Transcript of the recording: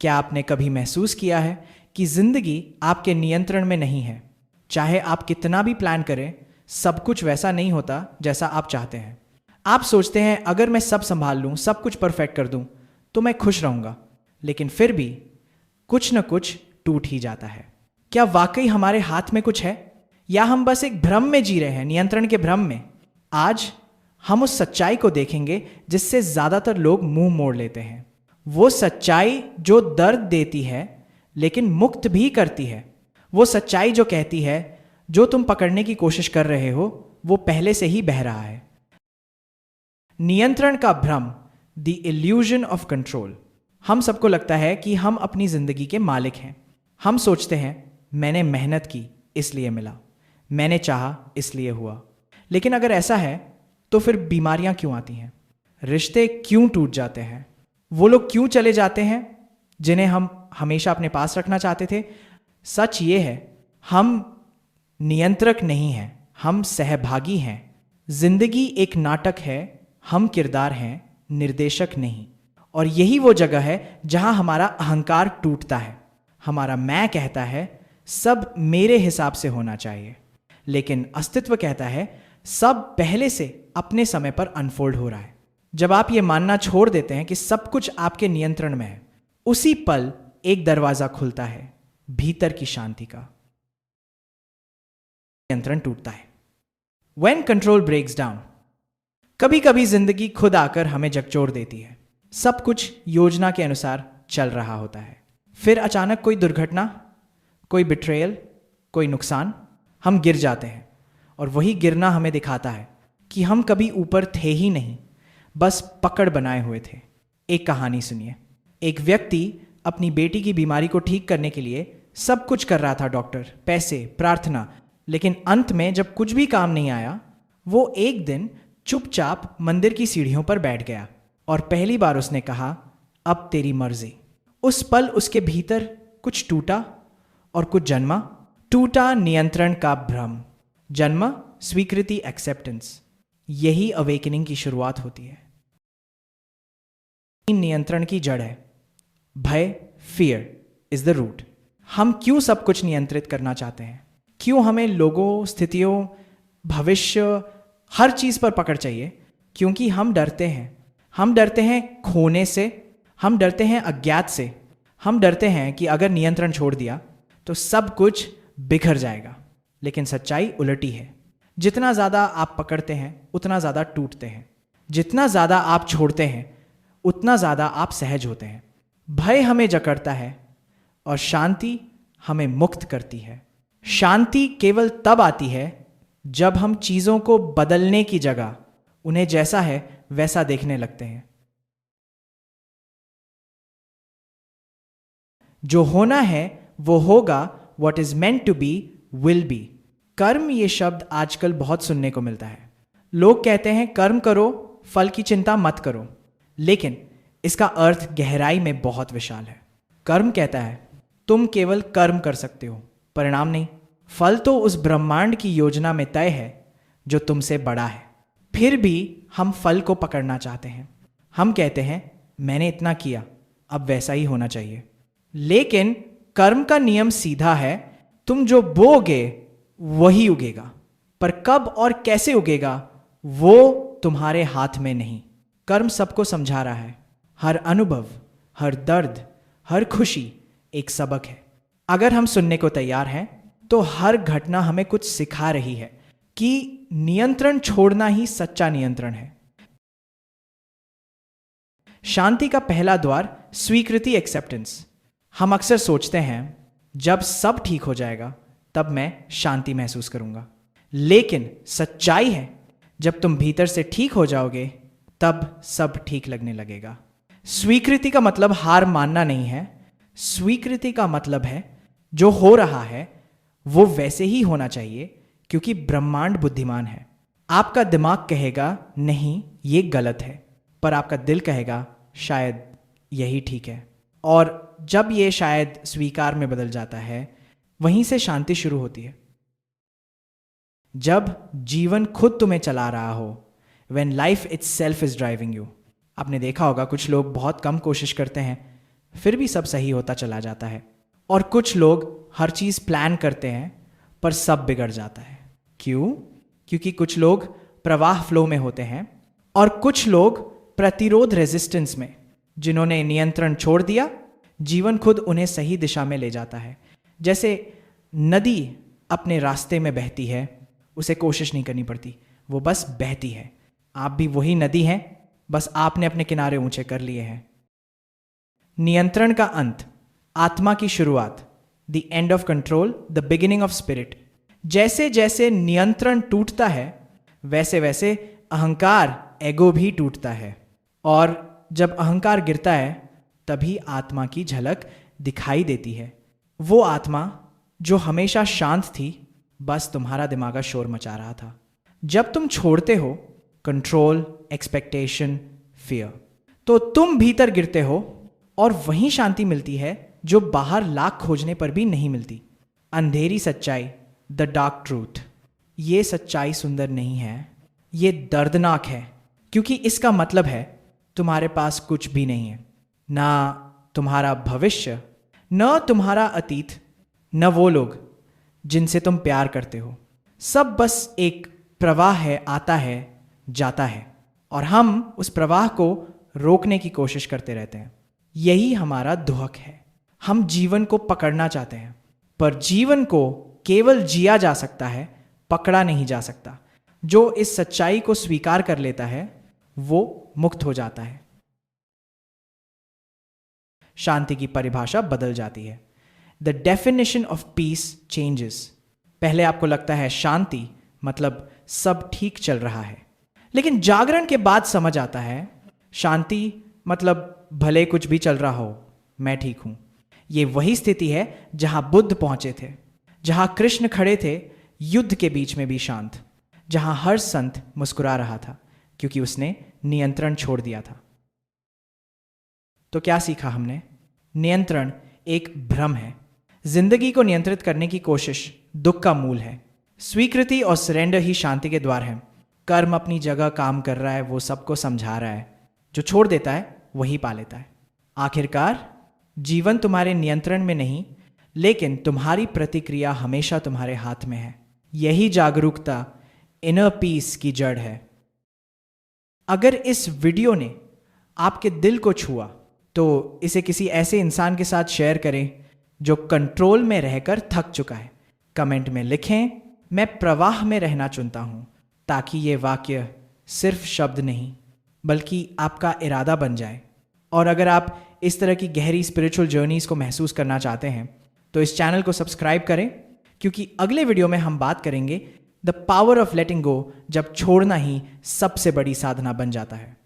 क्या आपने कभी महसूस किया है कि जिंदगी आपके नियंत्रण में नहीं है? चाहे आप कितना भी प्लान करें, सब कुछ वैसा नहीं होता जैसा आप चाहते हैं। आप सोचते हैं अगर मैं सब संभाल लूं, सब कुछ परफेक्ट कर दूं, तो मैं खुश रहूंगा, लेकिन फिर भी कुछ न कुछ टूट ही जाता है। क्या वाकई हमारे हाथ में कुछ है, या हम बस एक भ्रम में जी रहे हैं, नियंत्रण के भ्रम में? आज हम उस सच्चाई को देखेंगे जिससे ज्यादातर लोग मुंह मोड़ लेते हैं। वो सच्चाई जो दर्द देती है लेकिन मुक्त भी करती है। वो सच्चाई जो कहती है जो तुम पकड़ने की कोशिश कर रहे हो वो पहले से ही बह रहा है। नियंत्रण का भ्रम, द इल्यूजन ऑफ कंट्रोल। हम सबको लगता है कि हम अपनी जिंदगी के मालिक हैं। हम सोचते हैं मैंने मेहनत की इसलिए मिला, मैंने चाहा इसलिए हुआ। लेकिन अगर ऐसा है तो फिर बीमारियां क्यों आती हैं? रिश्ते क्यों टूट जाते हैं? वो लोग क्यों चले जाते हैं जिन्हें हम हमेशा अपने पास रखना चाहते थे? सच ये है, हम नियंत्रक नहीं हैं, हम सहभागी हैं। जिंदगी एक नाटक है, हम किरदार हैं, निर्देशक नहीं। और यही वो जगह है जहां हमारा अहंकार टूटता है। हमारा मैं कहता है सब मेरे हिसाब से होना चाहिए, लेकिन अस्तित्व कहता है सब पहले से अपने समय पर अनफोल्ड हो रहा है। जब आप ये मानना छोड़ देते हैं कि सब कुछ आपके नियंत्रण में है, उसी पल एक दरवाजा खुलता है, भीतर की शांति का। नियंत्रण टूटता है। When control breaks down, कभी कभी जिंदगी खुद आकर हमें झकझोर देती है। सब कुछ योजना के अनुसार चल रहा होता है, फिर अचानक कोई दुर्घटना, कोई बिट्रेयल, कोई नुकसान, हम गिर जाते हैं। और वही गिरना हमें दिखाता है कि हम कभी ऊपर थे ही नहीं, बस पकड़ बनाए हुए थे। एक कहानी सुनिए। एक व्यक्ति अपनी बेटी की बीमारी को ठीक करने के लिए सब कुछ कर रहा था, डॉक्टर, पैसे, प्रार्थना, लेकिन अंत में जब कुछ भी काम नहीं आया, वो एक दिन चुपचाप मंदिर की सीढ़ियों पर बैठ गया और पहली बार उसने कहा, अब तेरी मर्जी। उस पल उसके भीतर कुछ टूटा और कुछ जन्मा। टूटा नियंत्रण का भ्रम, जन्मा स्वीकृति, एक्सेप्टेंस। यही अवेकनिंग की शुरुआत होती है। नियंत्रण की जड़ है भय, फियर इज द रूट। हम क्यों सब कुछ नियंत्रित करना चाहते हैं? क्यों हमें लोगों, स्थितियों, भविष्य, हर चीज पर पकड़ चाहिए? क्योंकि हम डरते हैं। हम डरते हैं खोने से, हम डरते हैं अज्ञात से, हम डरते हैं कि अगर नियंत्रण छोड़ दिया तो सब कुछ बिखर जाएगा। लेकिन सच्चाई उलटी है। जितना ज्यादा आप पकड़ते हैं उतना ज्यादा टूटते हैं। जितना ज्यादा आप छोड़ते हैं उतना ज्यादा आप सहज होते हैं। भय हमें जकड़ता है और शांति हमें मुक्त करती है। शांति केवल तब आती है जब हम चीजों को बदलने की जगह उन्हें जैसा है वैसा देखने लगते हैं। जो होना है वो होगा, what is meant to be will be। कर्म ये शब्द आजकल बहुत सुनने को मिलता है। लोग कहते हैं कर्म करो, फल की चिंता मत करो, लेकिन इसका अर्थ गहराई में बहुत विशाल है। कर्म कहता है तुम केवल कर्म कर सकते हो, परिणाम नहीं। फल तो उस ब्रह्मांड की योजना में तय है जो तुमसे बड़ा है। फिर भी हम फल को पकड़ना चाहते हैं। हम कहते हैं मैंने इतना किया, अब वैसा ही होना चाहिए। लेकिन कर्म का नियम सीधा है, तुम जो बोगे वही उगेगा, पर कब और कैसे उगेगा वो तुम्हारे हाथ में नहीं। कर्म सबको समझा रहा है। हर अनुभव, हर दर्द, हर खुशी एक सबक है। अगर हम सुनने को तैयार हैं तो हर घटना हमें कुछ सिखा रही है कि नियंत्रण छोड़ना ही सच्चा नियंत्रण है। शांति का पहला द्वार स्वीकृति, एक्सेप्टेंस। हम अक्सर सोचते हैं जब सब ठीक हो जाएगा तब मैं शांति महसूस करूंगा, लेकिन सच्चाई है जब तुम भीतर से ठीक हो जाओगे तब सब ठीक लगने लगेगा। स्वीकृति का मतलब हार मानना नहीं है। स्वीकृति का मतलब है जो हो रहा है वो वैसे ही होना चाहिए, क्योंकि ब्रह्मांड बुद्धिमान है। आपका दिमाग कहेगा नहीं ये गलत है, पर आपका दिल कहेगा शायद यही ठीक है। और जब ये शायद स्वीकार में बदल जाता है, वहीं से शांति शुरू होती है। जब जीवन खुद तुम्हें चला रहा हो, when life itself is driving you। आपने देखा होगा कुछ लोग बहुत कम कोशिश करते हैं फिर भी सब सही होता चला जाता है। और कुछ लोग हर चीज़ प्लान करते हैं पर सब बिगड़ जाता है। क्यों? क्योंकि कुछ लोग प्रवाह फ्लो में होते हैं और कुछ लोग प्रतिरोध रेजिस्टेंस में। जिन्होंने नियंत्रण छोड़ दिया, जीवन खुद उन्हें सही दिशा में ले जाता है। जैसे नदी अपने रास्ते में बहती है, उसे कोशिश नहीं करनी पड़ती, वो बस बहती है। आप भी वही नदी हैं, बस आपने अपने किनारे ऊंचे कर लिए हैं। नियंत्रण का अंत, आत्मा की शुरुआत, the end of control, the beginning of spirit. जैसे जैसे नियंत्रण टूटता है वैसे वैसे अहंकार, एगो भी टूटता है। और जब अहंकार गिरता है तभी आत्मा की झलक दिखाई देती है। वो आत्मा जो हमेशा शांत थी, बस तुम्हारा दिमागा शोर मचा रहा था। जब तुम छोड़ते हो कंट्रोल, एक्सपेक्टेशन, फियर, तो तुम भीतर गिरते हो और वहीं शांति मिलती है जो बाहर लाख खोजने पर भी नहीं मिलती। अंधेरी सच्चाई, द डार्क ट्रूथ। ये सच्चाई सुंदर नहीं है, ये दर्दनाक है, क्योंकि इसका मतलब है तुम्हारे पास कुछ भी नहीं है। ना तुम्हारा भविष्य, न तुम्हारा अतीत, न वो लोग जिनसे तुम प्यार करते हो। सब बस एक प्रवाह है, आता है, जाता है, और हम उस प्रवाह को रोकने की कोशिश करते रहते हैं। यही हमारा दुहक है। हम जीवन को पकड़ना चाहते हैं, पर जीवन को केवल जिया जा सकता है, पकड़ा नहीं जा सकता। जो इस सच्चाई को स्वीकार कर लेता है वो मुक्त हो जाता है। शांति की परिभाषा बदल जाती है। The definition of peace changes. पहले आपको लगता है शांति मतलब सब ठीक चल रहा है, लेकिन जागरण के बाद समझ आता है शांति मतलब भले कुछ भी चल रहा हो, मैं ठीक हूं। ये वही स्थिति है जहां बुद्ध पहुंचे थे, जहां कृष्ण खड़े थे युद्ध के बीच में भी शांत, जहां हर संत मुस्कुरा रहा था क्योंकि उसने नियंत्रण छोड़ दिया था। तो क्या सीखा हमने? नियंत्रण एक भ्रम है। जिंदगी को नियंत्रित करने की कोशिश दुख का मूल है। स्वीकृति और सरेंडर ही शांति के द्वार हैं। कर्म अपनी जगह काम कर रहा है, वो सबको समझा रहा है। जो छोड़ देता है वही पा लेता है। आखिरकार जीवन तुम्हारे नियंत्रण में नहीं, लेकिन तुम्हारी प्रतिक्रिया हमेशा तुम्हारे हाथ में है। यही जागरूकता, इनर पीस की जड़ है। अगर इस वीडियो ने आपके दिल को छुआ तो इसे किसी ऐसे इंसान के साथ शेयर करें जो कंट्रोल में रहकर थक चुका है। कमेंट में लिखें, मैं प्रवाह में रहना चुनता हूं, ताकि ये वाक्य सिर्फ शब्द नहीं बल्कि आपका इरादा बन जाए। और अगर आप इस तरह की गहरी स्पिरिचुअल जर्नीज को महसूस करना चाहते हैं तो इस चैनल को सब्सक्राइब करें, क्योंकि अगले वीडियो में हम बात करेंगे द पावर ऑफ लेटिंग गो, जब छोड़ना ही सबसे बड़ी साधना बन जाता है।